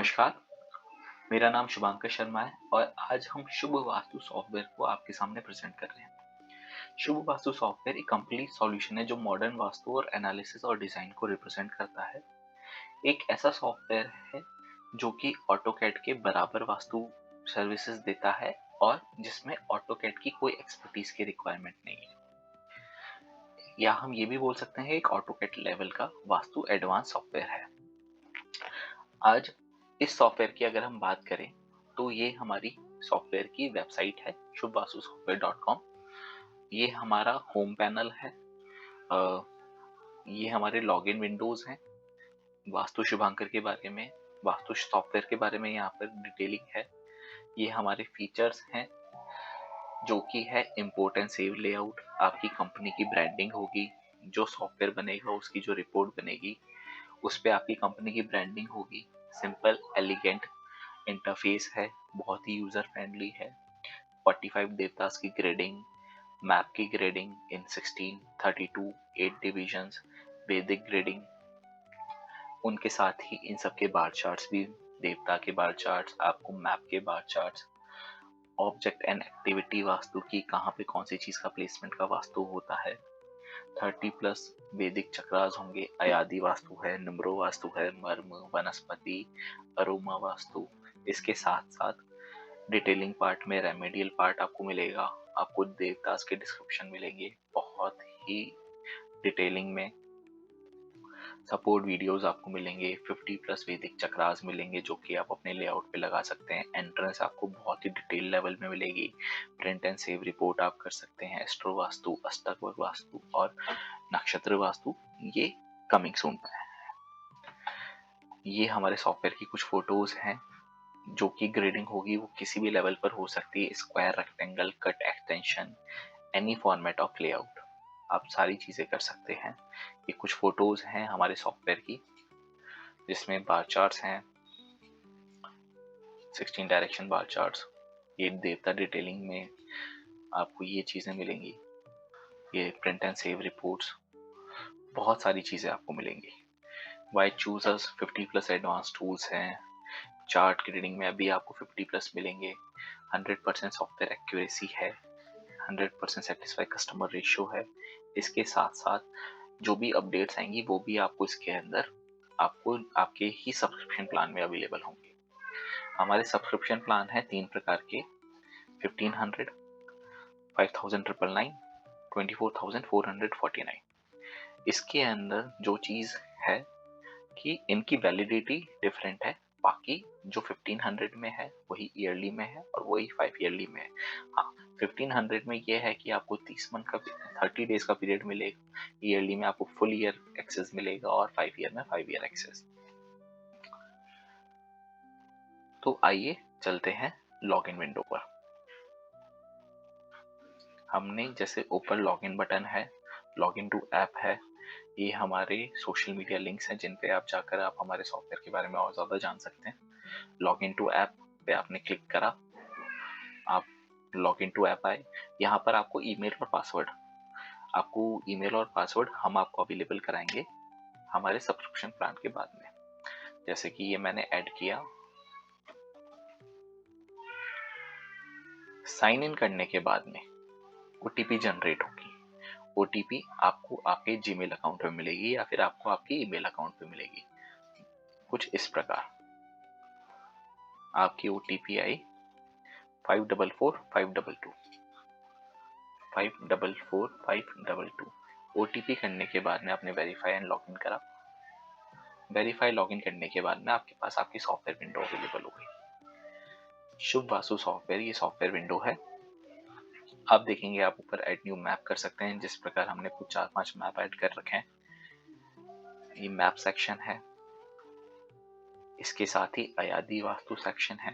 नमस्कार, मेरा नाम शुभांकर शर्मा है और आज हम शुभ वास्तु सॉफ्टवेयर को आपके सामने प्रेजेंट कर रहे हैं। शुभ वास्तु सॉफ्टवेयर एक कंप्लीट सॉल्यूशन है जो मॉडर्न वास्तु और एनालिसिस और डिजाइन को रिप्रेजेंट करता है। एक ऐसा सॉफ्टवेयर है जो कि ऑटोकैड के बराबर वास्तु सर्विसेज देता है और जिसमें ऑटोकैड की कोई एक्सपर्टीज की रिक्वायरमेंट नहीं है, या हम ये भी बोल सकते हैं एक ऑटोकैड लेवल का वास्तु एडवांस सॉफ्टवेयर है। आज इस सॉफ्टवेयर की अगर हम बात करें तो ये हमारी सॉफ्टवेयर की वेबसाइट है shubhvasusoftware.com। ये हमारा होम पैनल है। ये हमारे लॉगिन विंडोज हैं। वास्तु शुभांकर के बारे में, वास्तु सॉफ्टवेयर के बारे में यहाँ पर डिटेलिंग है। ये हमारे फीचर्स हैं जो कि है इम्पोर्ट एंड सेव लेआउट। आपकी कंपनी की ब्रांडिंग होगी, जो सॉफ्टवेयर बनेगा उसकी जो रिपोर्ट बनेगी उस पे आपकी कंपनी की ब्रांडिंग होगी। सिंपल एलिगेंट इंटरफेस है, बहुत ही यूजर फ्रेंडली है। 45 देवतास की ग्रेडिंग, मैप की ग्रेडिंग इन 16, 32, 8 डिविजन्स, वैदिक ग्रेडिंग, उनके साथ ही इन सब के बार चार्ट्स भी, देवता के बार चार्ट्स, आपको मैप के bar charts, object and activity vastu की कहाँ पे कौन सी चीज का प्लेसमेंट का वास्तु होता है। 30+ वैदिक चक्रास होंगे, अयादी वास्तु है, नुम्रो वास्तु है, मर्म, वनस्पति, अरोमा वास्तु। इसके साथ साथ डिटेलिंग पार्ट में रेमेडियल पार्ट आपको मिलेगा, आपको देवतास के डिस्क्रिप्शन मिलेंगे बहुत ही डिटेलिंग में। सपोर्ट वीडियोस आपको मिलेंगे, 50+ वैदिक चक्रास मिलेंगे जो कि आप अपने लेआउट पे लगा सकते हैं। एंट्रेंस आपको बहुत ही डिटेल लेवल में मिलेगी। प्रिंट एंड सेव रिपोर्ट आप कर सकते हैं। एस्ट्रो वास्तु, अष्टक वास्तु और नक्षत्र वास्तु ये कमिंग सून पे है। ये हमारे सॉफ्टवेयर की कुछ फोटोज हैं जो कि ग्रेडिंग होगी वो किसी भी लेवल पर हो सकती है। Square, rectangle, cut, extension, any format of layout आप सारी चीजें कर सकते हैं। ये कुछ फोटोज हैं हमारे सॉफ्टवेयर की जिसमें बार चार्ट्स हैं, 16 डायरेक्शन बार चार्ट्स। ये देवता डिटेलिंग में आपको ये चीजें मिलेंगी। ये प्रिंट एंड सेव रिपोर्ट्स, बहुत सारी चीजें आपको मिलेंगी। वाई चूजर्स 50+ एडवांस टूल्स हैं। चार्ट ग्रेडिंग में अभी आपको 50+ मिलेंगे। 100% सॉफ्टवेयर एक्यूरेसी है, 100% सेटिस्फाई कस्टमर रेशियो है। इसके साथ साथ जो भी अपडेट्स आएंगी वो भी आपको इसके अंदर आपको आपके ही सब्सक्रिप्शन प्लान में अवेलेबल होंगे। हमारे सब्सक्रिप्शन प्लान है 3 प्रकार के, 1500, 5999, 24449। इसके अंदर जो चीज है कि इनकी वैलिडिटी डिफरेंट है। बाकी जो 1500 में है वही ईयरली में है और वही 5 ईयरली में है। हाँ, 1500 में ये है कि आपको 30 मंथ का 30 डेज का पीरियड मिलेगा। ईयरली में आपको फुल ईयर एक्सेस मिलेगा और 5 ईयर में 5 ईयर एक्सेस। तो आइए चलते हैं लॉगिन विंडो पर। हमने जैसे ऊपर लॉगिन बटन है, लॉगिन टू ऐप है, ये हमारे सोशल मीडिया लिंक्स हैं जिन पे आप जाकर आप हमारे सॉफ्टवेयर के बारे में और ज़्यादा जान सकते हैं। लॉगिन टू ऐप पे आपने क्लिक करा, आप लॉगिन टू ऐप आए। यहाँ पर आपको ईमेल और पासवर्ड, आपको ईमेल और पासवर्ड हम आपको अवेलेबल कराएंगे हमारे सब्सक्रिप्शन प्लान के बाद में। जैसे कि ये मैंने ऐड किया। साइन इन करने के बाद में ओटीपी जनरेट होगी। ओटीपी आपको आपके जीमेल अकाउंट में मिलेगी या फिर आपको आपके ईमेल अकाउंट पे मिलेगी। कुछ इस प्रकार आपकी ओटीपी आई 544522, 544522। ओटीपी करने के बाद में आपने वेरीफाई एंड लॉगिन करा। वेरीफाई लॉगिन करने के बाद में आपके पास आपकी सॉफ्टवेयर विंडो अवेलेबल हो गई। शुभ वास्तु सॉफ्टवेयर, ये सॉफ्टवेयर विंडो है। आप देखेंगे आप ऊपर ऐड न्यू मैप कर सकते हैं। जिस प्रकार हमने कुछ 4-5 मैप ऐड कर रखे हैं। ये मैप सेक्शन है। इसके साथ ही अयादी वास्तु सेक्शन है,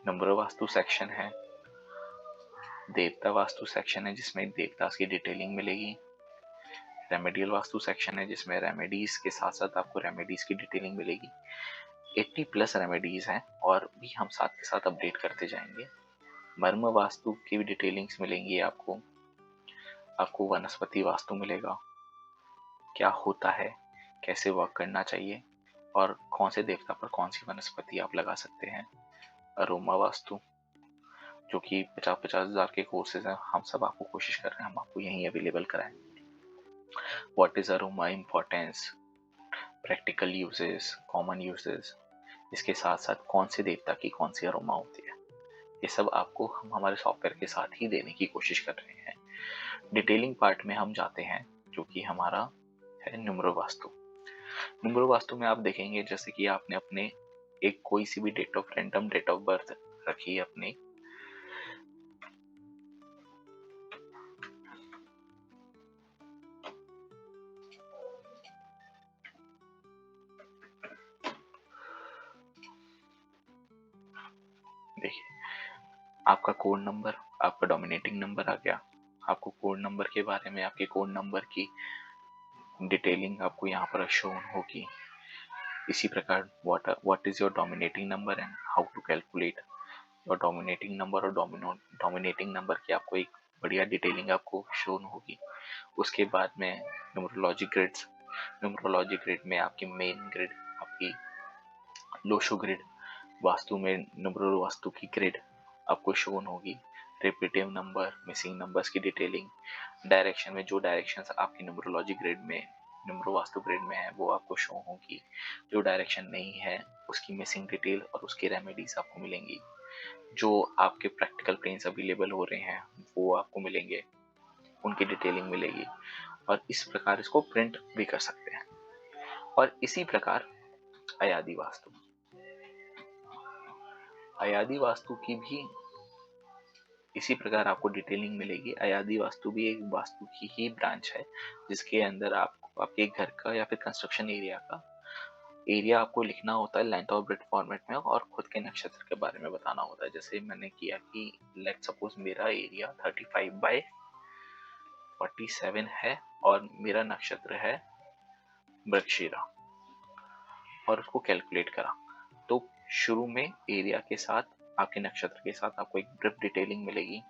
नंबर वास्तु सेक्शन है, देवता वास्तु सेक्शन है जिसमें देवतास की डिटेलिंग मिलेगी, रेमेडियल वास्तु सेक्शन है जिसमें रेमेडीज के साथ साथ आपको रेमेडीज की डिटेलिंग मिलेगी। 80+ रेमेडीज हैं और भी हम साथ के साथ अपडेट करते जाएंगे। मर्म वास्तु की भी डिटेलिंग्स मिलेंगी आपको। आपको वनस्पति वास्तु मिलेगा, क्या होता है, कैसे वर्क करना चाहिए, और कौन से देवता पर कौन सी वनस्पति आप लगा सकते हैं। अरोमा वास्तु, जो कि 50,000 के कोर्सेज हैं, हम सब आपको कोशिश कर रहे हैं हम आपको यहीं अवेलेबल कराएं। What is aroma, importance, practical uses, common uses, इसके साथ साथ कौन से देवता की कौन सी अरोमा होती है, ये सब आपको हम हमारे सॉफ्टवेयर के साथ ही देने की कोशिश कर रहे हैं। डिटेलिंग पार्ट में हम जाते हैं, जो कि हमारा है न्यूमरो वास्तु। न्यूमरो वास्तु में आप देखेंगे जैसे कि आपने अपने एक कोई सी भी रैंडम डेट ऑफ बर्थ रखी है अपनी, देखिए आपका कोड नंबर, आपका डोमिनेटिंग नंबर आ गया। आपको कोड नंबर के बारे में, आपके कोड नंबर की डिटेलिंग आपको यहाँ पर शो होगी। इसी प्रकार what is your dominating number and how to calculate your dominating number, और डोमिनेटिंग नंबर की आपको एक बढ़िया डिटेलिंग आपको शो होगी। उसके बाद में न्यूमरोलॉजी ग्रिड्स, न्यूमरोलॉजी ग्रिड में आपकी मेन ग्रिड, आपकी लोशो ग्रिड, वास्तु में न्यूमरो वास्तु की ग्रिड आपको शो होगी। रिपीटिव नंबर, मिसिंग नंबर्स की डिटेलिंग, डायरेक्शन में जो डायरेक्शंस आपकी न्यूमरोलॉजी ग्रिड में, न्यूमरो वास्तु ग्रिड में है वो आपको शो होगी। जो डायरेक्शन नहीं है उसकी मिसिंग डिटेल और उसकी रेमेडीज आपको मिलेंगी। जो आपके प्रैक्टिकल प्लेन्स अवेलेबल हो रहे हैं वो आपको मिलेंगे, उनकी डिटेलिंग मिलेगी। और इस प्रकार इसको प्रिंट भी कर सकते हैं। और इसी प्रकार अयादी वास्तु, अयादी वास्तु की भी इसी प्रकार आपको डिटेलिंग मिलेगी। अयादी वास्तु भी एक वास्तु की ही ब्रांच है, जिसके अंदर आपको आपके घर का या फिर कंस्ट्रक्शन एरिया का एरिया आपको लिखना होता है लेंथ और ब्रेथ फॉर्मेट में, और खुद के नक्षत्र के बारे में बताना होता है। जैसे मैंने किया कि लेट सपोज मेरा एरिया 35/47 है और मेरा नक्षत्र है मृगशिरा, और उसको कैलकुलेट करा। तो शुरू में एरिया के साथ, आपके नक्षत्र के साथ आपको एक ब्रीफ डिटेलिंग मिलेगी।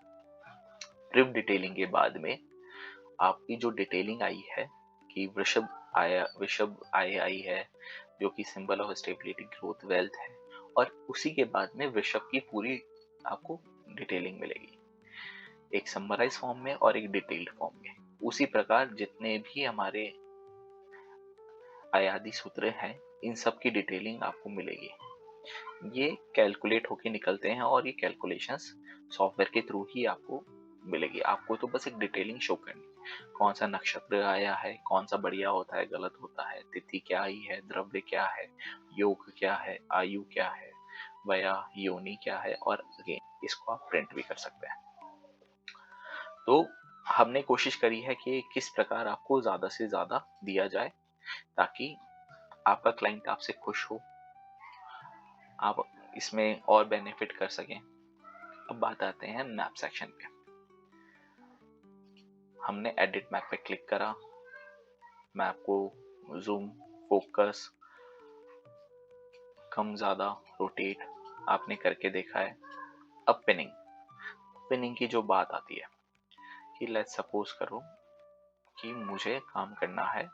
ब्रीफ डिटेलिंग के बाद में आपकी जो डिटेलिंग आई है कि वृषभ आय आई है, जो कि symbol of stability, growth, wealth है, और उसी के बाद में वृषभ की पूरी आपको डिटेलिंग मिलेगी, एक समराइज फॉर्म में और एक डिटेल्ड फॉर्म में। उसी प्रकार जितने भी हमारे अयादी सूत्र हैं इन सब की डिटेलिंग आपको मिलेगी। ये कैलकुलेट होके निकलते हैं और ये कैलकुलेशंस सॉफ्टवेयर के थ्रू ही आपको मिलेगी। आपको तो बस एक डिटेलिंग शो करनी, कौन सा नक्षत्र आया है, कौन सा बढ़िया होता है, गलत होता है, तिथि क्या आई है, द्रव्य क्या है, योग क्या है, आयु क्या है, वया योनि क्या है, और अगेन इसको आप प्रिंट भी कर सकते हैं। तो हमने कोशिश करी है कि किस प्रकार आपको ज्यादा से ज्यादा दिया जाए ताकि आपका क्लाइंट आपसे खुश हो, आप इसमें और बेनिफिट कर सकें। अब बात आते हैं मैप सेक्शन पे। हमने एडिट मैप पे क्लिक करा, मैप को जूम, फोकस, कम ज्यादा, रोटेट आपने करके देखा है। अब पिनिंग की जो बात आती है कि लेट्स सपोज करो कि मुझे काम करना है,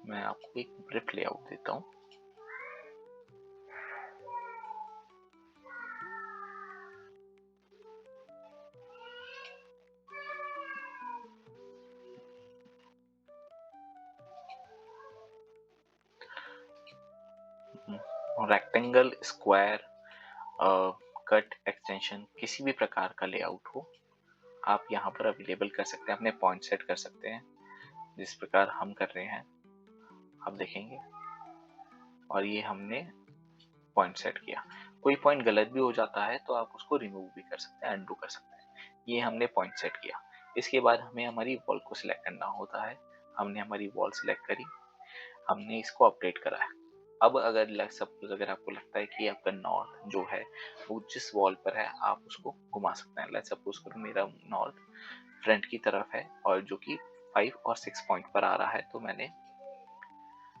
मैं आपको एक ब्रीफ लेआउट देता हूँ। रेक्टेंगल, स्क्वायर, कट, एक्सटेंशन, किसी भी प्रकार का लेआउट हो आप यहाँ पर अवेलेबल कर सकते हैं, अपने पॉइंट सेट कर सकते हैं जिस प्रकार हम कर रहे हैं आप देखेंगे। और ये हमने पॉइंट सेट किया, कोई पॉइंट गलत भी हो जाता है तो आप उसको रिमूव भी कर सकते हैं, अनडू कर सकते हैं। ये हमने पॉइंट सेट किया। इसके बाद हमें हमारी वॉल को सिलेक्ट करना होता है। हमने हमारी वॉल सिलेक्ट करी, हमने इसको अपडेट करा है। अब अगर सपोज अगर आपको लगता है कि आपका नॉर्थ जो है वो जिस वॉल पर है आप उसको घुमा सकते हैं। लेट्स सपोज करो मेरा नॉर्थ फ्रंट की तरफ है और जो कि 5 और 6 पॉइंट पर आ रहा है, तो मैंने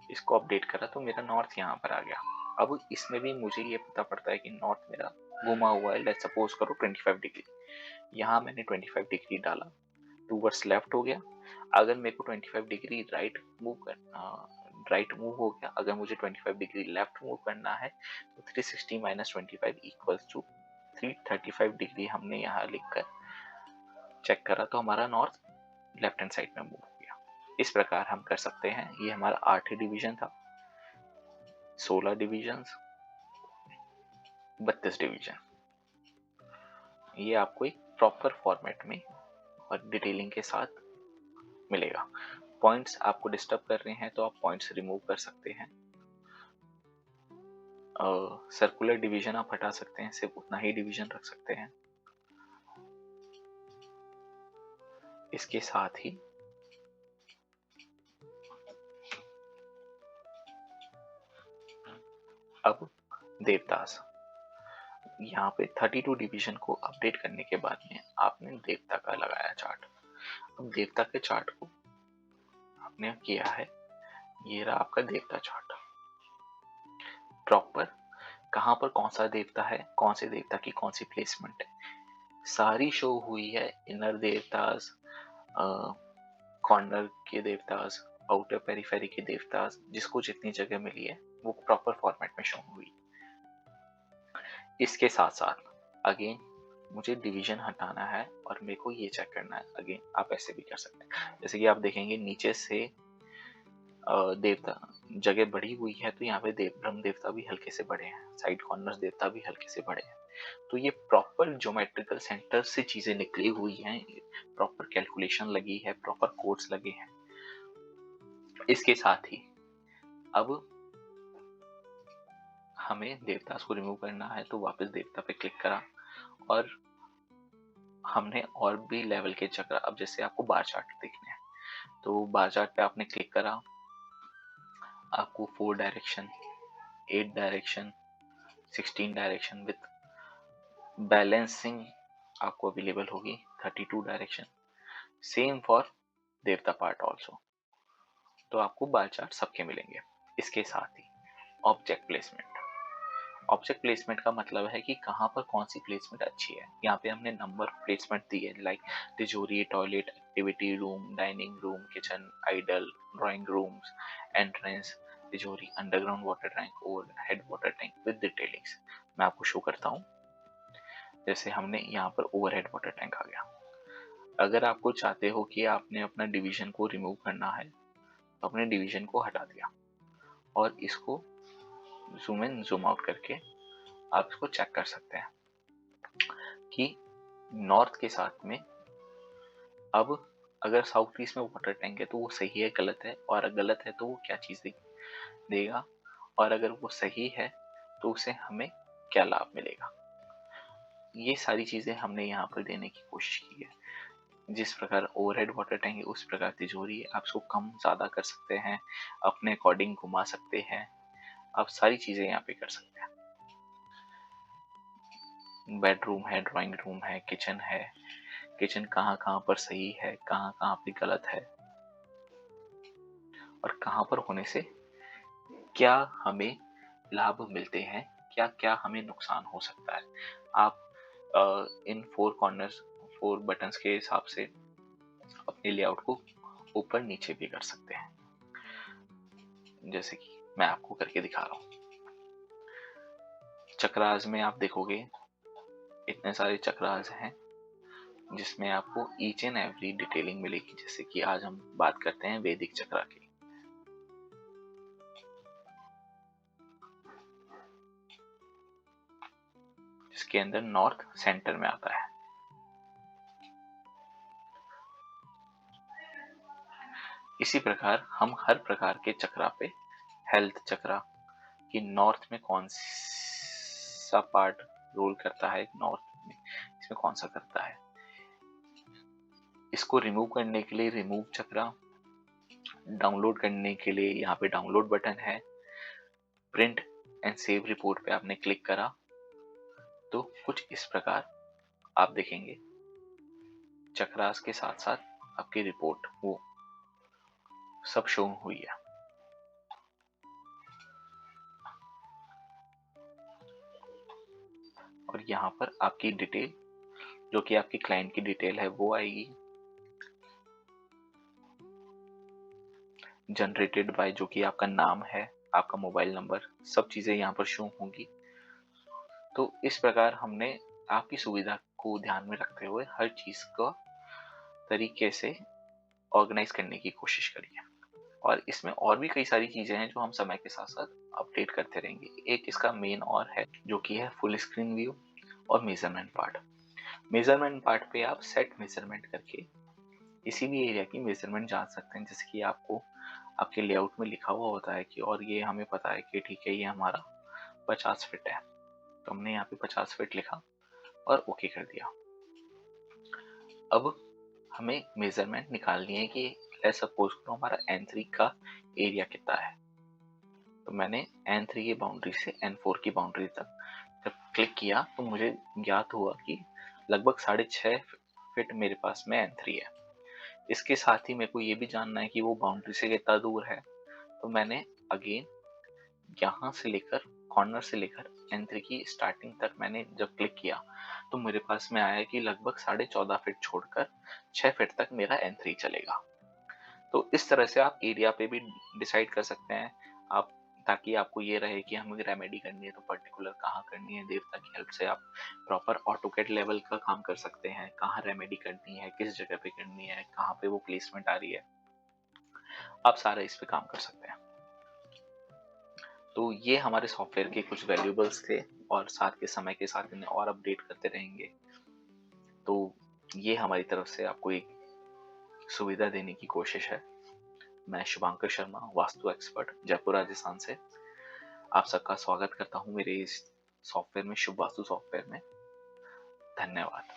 इसको अपडेट करा तो मेरा नॉर्थ यहाँ पर आ गया। अब इसमें भी मुझे ये पता पड़ता है कि नॉर्थ मेरा घुमा हुआ है, लेट्स सपोज करो 25 डिग्री। यहाँ मैंने 25 डिग्री डाला, टूवर्ड्स लेफ्ट हो गया। अगर मेरे को 25 डिग्री राइट मूव हो गया, अगर मुझे 25 डिग्री लेफ्ट मूव करना है तो 360 माइनस 25 इक्वल्स टू 335 डिग्री हमने यहाँ लिखकर चेक करा तो हमारा नॉर्थ लेफ्ट हैंड साइड में मूव हो गया। इस प्रकार हम कर सकते हैं। ये हमारा 8 डिवीजन था, 16 डिवीजन, 32 डिवीजन। ये आपको एक प्रॉपर फॉर्मेट में और डिटेलिंग के साथ मिलेगा। पॉइंट्स आपको डिस्टर्ब कर रहे हैं तो आप पॉइंट्स रिमूव कर सकते हैं। सर्कुलर डिवीजन आप हटा सकते हैं, सिर्फ उतना ही डिवीजन रख सकते हैं। इसके साथ ही अब देवदास, यहाँ पे 32 डिवीजन को अपडेट करने के बाद में आपने देवता का लगाया चार्ट। अब देवता के चार्ट को आपने किया है, ये रहा आपका देवता चार्ट। प्रॉपर कहाँ पर कौन सा देवता है, कौन से देवता की कौन सी प्लेसमेंट है, सारी शो हुई है। इनर देवतास, कॉर्नर के देवतास, आउटर पेरिफेरी के देवतास, जिसको जितनी जगह मिली है वो प्रॉपर फॉर्मेट में शो हुई। इसके साथ साथ अगेन मुझे डिवीजन हटाना है और मेरे को ये चेक करना है। अगेन आप ऐसे भी कर सकते हैं, जैसे कि आप देखेंगे नीचे से देवता जगह बढ़ी हुई है तो यहाँ पे ब्रह्म देवता भी हल्के से बड़े हैं, साइड कॉर्नर्स देवता भी हल्के से बड़े हैं। तो ये प्रॉपर ज्योमेट्रिकल सेंटर से चीजें निकली हुई हैं, प्रॉपर कैलकुलेशन लगी है, प्रॉपर कोड्स लगे हैं। इसके साथ ही अब हमें देवतास को रिमूव करना है तो वापस देवता पे क्लिक करा और हमने और भी लेवल के चक्र, अब जैसे आपको बार चार्ट देखने हैं तो बार चार्ट पे आपने क्लिक करा, आपको 4 direction, 8 direction, 16 direction with balancing आपको अवेलेबल होगी, 32 डायरेक्शन। सेम फॉर देवता पार्ट ऑल्सो। तो आपको बार चार्ट सबके मिलेंगे। इसके साथ ही ऑब्जेक्ट प्लेसमेंट, ऑब्जेक्ट प्लेसमेंट का मतलब है कि कहाँ पर कौन सी प्लेसमेंट अच्छी है। यहाँ पे हमने नंबर प्लेसमेंट दी है, लाइक तिजोरी, toilet, activity room, dining room, kitchen, idol, drawing rooms, entrance, तिजोरी, underground water tank, over head water tank with detailings. मैं आपको शो करता हूँ। जैसे हमने यहाँ पर ओवरहेड वाटर टैंक आ गया। अगर आपको चाहते हो कि आपने अपना डिवीजन को रिमूव करना है तो अपने डिवीजन को हटा दिया और इसको जूम इन जूम आउट करके आप इसको चेक कर सकते हैं कि नॉर्थ के साथ में अब अगर साउथ ईस्ट में वाटर टैंक है तो वो सही है गलत है, और गलत है तो वो क्या चीज देगा, और अगर वो सही है तो उसे हमें क्या लाभ मिलेगा। ये सारी चीजें हमने यहाँ पर देने की कोशिश की है। जिस प्रकार ओवरहेड वाटर टैंक है उस प्रकार तिजोरी है, आप इसको कम ज्यादा कर सकते हैं, अपने अकॉर्डिंग घुमा सकते हैं, आप सारी चीजें यहाँ पे कर सकते हैं। बेडरूम है, ड्राइंग रूम है, किचन है, किचन कहाँ कहाँ पर सही है, कहाँ कहाँ पे गलत है, और कहाँ पर होने से क्या हमें लाभ मिलते हैं, क्या क्या हमें नुकसान हो सकता है। आप इन 4 कॉर्नर्स, 4 बटन्स के हिसाब से अपने लेआउट को ऊपर नीचे भी कर सकते हैं, जैसे कि मैं आपको करके दिखा रहा हूँ। चक्रास में आप देखोगे इतने सारे चक्रास हैं जिसमें आपको ईच एंड एवरी डिटेलिंग मिलेगी। जैसे कि आज हम बात करते हैं वैदिक चक्रा की। जिसके अंदर नॉर्थ सेंटर में आता है। इसी प्रकार हम हर प्रकार के चक्रा पे, हेल्थ चक्रा कि नॉर्थ में कौन सा पार्ट रोल करता है, नॉर्थ में इसमें कौन सा करता है, इसको रिमूव करने के लिए रिमूव चक्रा, डाउनलोड करने के लिए यहाँ पे डाउनलोड बटन है, प्रिंट एंड सेव रिपोर्ट पे आपने क्लिक करा तो कुछ इस प्रकार आप देखेंगे चक्रास के साथ साथ आपकी रिपोर्ट वो सब शो हुई है। और यहाँ पर आपकी डिटेल जो कि आपकी क्लाइंट की डिटेल है वो आएगी। जनरेटेड बाय, जो कि आपका नाम है, आपका मोबाइल नंबर, सब चीज़ें यहाँ पर शो होंगी। तो इस प्रकार हमने आपकी सुविधा को ध्यान में रखते हुए हर चीज़ का तरीके से ऑर्गेनाइज करने की कोशिश करी है। और इसमें और भी कई सारी चीज़ें हैं जो हम समय के साथ-साथ अपडेट करते रहेंगे। एक इसका मेन और है जो कि है फुल स्क्रीन व्यू और मेज़रमेंट पार्ट। मेज़रमेंट पार्ट पे आप सेट मेज़रमेंट करके किसी भी एरिया की मेज़रमेंट जान सकते हैं, जैसे कि आपको आपके लेआउट में लिखा हुआ होता है कि, और ये हमें पता है कि ठीक है ये हमारा 50 फीट है, तो हमने यहाँ पे 50 फीट लिखा और ओके कर दिया। अब हमें मेज़रमेंट निकालनी है कि लेट्स सपोज करो हमारा N3 का एरिया कितना है। तो मैंने N3 की बाउंड्री से N4 की बाउंड्री तक जब क्लिक किया तो मुझे ज्ञात हुआ कि लगभग 6.5 फीट मेरे पास में N3 है। इसके साथ ही मेरे को ये भी जानना है कि वो बाउंड्री से कितना दूर है। तो मैंने अगेन यहाँ से लेकर कॉर्नर से लेकर N3 की स्टार्टिंग तक मैंने जब क्लिक किया तो मेरे पास में आया कि लगभग 14.5 फीट छोड़कर 6 फीट तक मेरा N3 चलेगा। तो इस तरह से आप एरिया पे भी डिसाइड कर सकते हैं आप, ताकि आपको ये रहे कि हमें रेमेडी करनी है तो पर्टिकुलर कहाँ करनी है। देवता की हेल्प से आप प्रॉपर ऑटोकैड लेवल का काम कर सकते हैं, कहाँ रेमेडी करनी है, किस जगह पे करनी है, कहाँ पे वो प्लेसमेंट आ रही है, आप सारा इस पे काम कर सकते हैं। तो ये हमारे सॉफ्टवेयर के कुछ वैल्यूएबल्स थे और साथ के समय के साथ इन्हें और अपडेट करते रहेंगे। तो ये हमारी तरफ से आपको एक सुविधा देने की कोशिश है। मैं शुभांकर शर्मा, वास्तु एक्सपर्ट, जयपुर राजस्थान से आप सबका स्वागत करता हूँ मेरे इस सॉफ्टवेयर में, शुभ वास्तु सॉफ्टवेयर में। धन्यवाद।